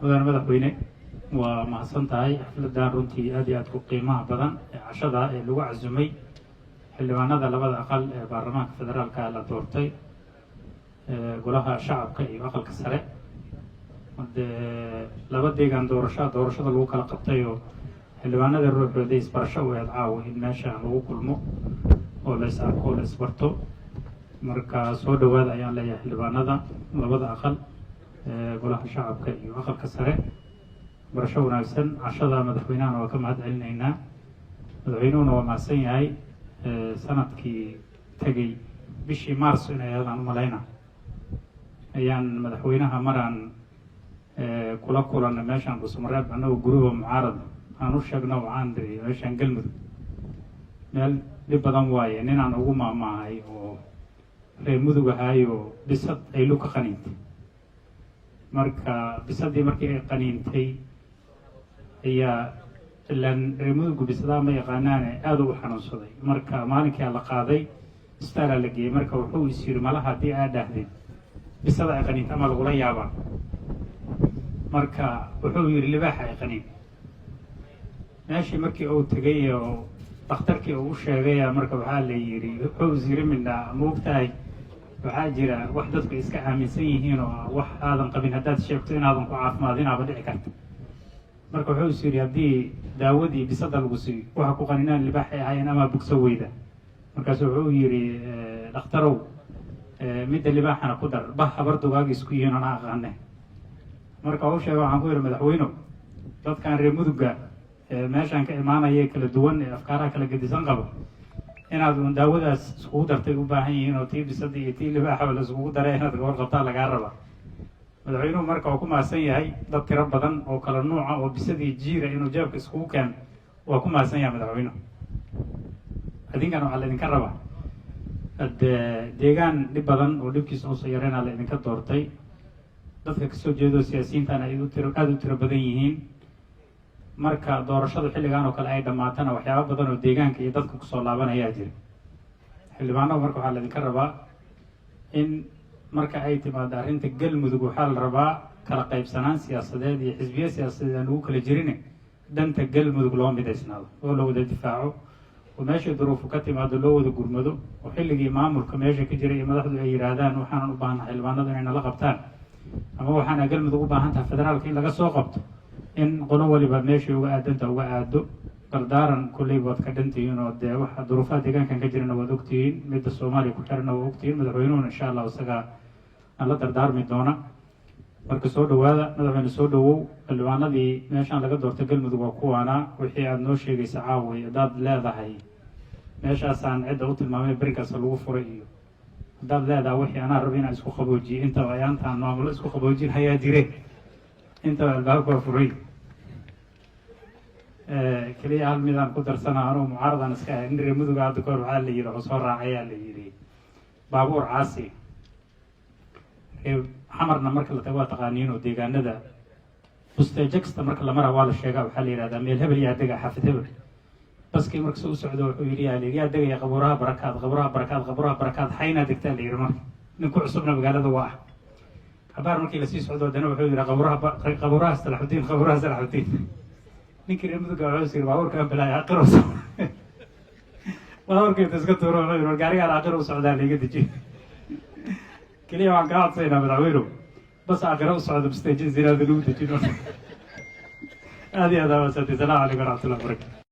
مدن مدحوينه ومحسن تاي حفلدان runtii aad iyo aad ku qiimaha badan ee cashada ee lagu cazumay xildhibaanada labada aqal ee baarlamaanka federaalka la doortay golaha shacabka iyo aqalka sare laba deegaan doorashada lagu kala qabtay oo xildhibaanada ruuxooda isbarasho u caawa in meesha lagu kulmo oo la isarko la isbarto marka soo dhawaad ayaan leeyahay xildhibaanada labada aqal golaha shacabka iyo aqalka sare barasho wanaagsan cashada madaxweynaha waa ka mahad celinaynaa madaxweynuhuna waa mahadsan yahay sanadkii tagay bishii maars inay aadaan u malayna ayaan madaxweynaha maraan kula kulanay meeshaan busmareeb annagoo guruba mucaarad aan u sheegno waxaan diri meeshaan galmudug meel dhib badan waaye ninaan ugu maamaahay oo reer mudug ahaayo bisad ay luka qaniintay marka bisadii markii ay qaniintay ayaa ilaan reer muduggu bisadaa ma yaqaanaane aad u xanuunsaday marka maalinkii la qaaday istaalaa la geeyey marka wuxuu is yiri malaha haddii aad dhahdeen bisada ay qaniinta ama lagula yaabaa marka wuxuu yiri libaaxa ay qaniin meeshii markii uu tegay oo dhakhtarkii uu sheegay marka waxaa la yiri wuxuu isiri midna moogtahay waxaa jira wax dadku iska aaminsan yihiin oo wax aadan qabin haddaad sheegto inaadan ku caafimaadinaaba dhici karta marka wuxuu is yiri haddii daawadii bisada lagu siiyo waxa ku qaninaan libaaxay ahaayeen ama bugso weyda markaas wuxuu yiri dhakhtarow midda libaaxana ku dar bah habar dugaag isku yihiin ana aqaane marka uu sheegay waxaan ku yiri madaxweyne dadkan reer mudugga meeshaan ka imaanaya kala duwan ee afkaaraha kala gedisan qabo inaad daawadaas iskugu dartay u baahan yihiin oo tii bisada iyo tii libaaxa la iskugu daray inaad ka warqabtaa lagaa rabaa madaxweynuhu marka uu ku mahadsan yahay dad tiro badan oo kala nuuca oo bisadii jiira inuu jeebka iskugu keen waa ku mahadsan yahay madaxweynuhu adinkan waxaa laydinka rabaa deegaan dhib badan oo dhibkiisa usoo yareyna la idinka doortay dadka kasoo jeedo siyaasiyiintana aada u tiro badan yihiin marka doorashadu xilligan oo kale ay dhammaatana waxyaaba badan oo deegaanka iyo dadka kusoo laabanayaa jira xildhibaanada marka waxaa laydinka rabaa in marka ay timaado arrinta galmudug waxaa la rabaa kala qaybsanaan siyaasadeed iyo xisbiya siyaasadeed aan ugu kala jirin danta galmudug loo midaysnaado oo la wada difaaco oo meesha duruufu ka timaado loo wada gurmado oo xilligii maamulka meesha ka jira iyo madaxdu ay yidhaahdaan waxaanan u baahannahay xildhibaanadu inay nala qabtaan ama waxaana galmudug u baahan tahay federaalka in laga soo qabto in qolo waliba meeshay uga aadanta uga aado dardaaran kulley waad ka dhantihiin oo dee waxa duruufaha deegaankan ka jirana waad ogtihiin midda soomaaliya ku xirana waa ogtihiin madaxweynuhuna insha allah isagaa aan la dardaarmi doona marka soo dhawaada madaxweyne soo dhawow xildhibaanadii meeshaan laga doortay galmudug waa kuwaana wixii aada noo sheegaysa caaway haddaad leedahay meeshaasaan cidda u tilmaamay berigaas lagu furay iyo haddaad leedahay wixii anaa raba inaan isku qaboojiye intaba ayaantaan maamulo isku qaboojin hayaa jire intaba albaabka waa furay keliya hal midaan ku darsanaa anugu mucaaradan iska ahay in reer mudug hadda kahor waxaa la yidhi wuxuu soo raacayaa la yidhi baabuur caasi xamarna marka la tago waa taqaaniin oo deegaanada busteejagsta marka la maraa waa la sheegaa waxaa la yidhahdaa meel hebel yaa dega xaafid hebel baskii marka soo u socdo wuxuu yidhi yaa degaya qabuuraha barakaad xaynaa degtaa la yidhi marka ninku cusubna magaalada waa ah habaar markii lasii socdo haddana wuxuu yidhi qabuuraha salaxudiin ninkii reer mudugga wuxuu is yidhi baabuurkaan bilaaya aqiro baabuurkeeta iska tuuro wuxuu yidhi gaarigaan aqiro u socdaa laiga dejiyo keliya waan kaa codsaynaa madaxweynuhu bas aakhiro u socdo bastejin zinaada lagu dejino aad iyo aad aa waasantay salaamu calaykum waraxmatullahi wabarakatu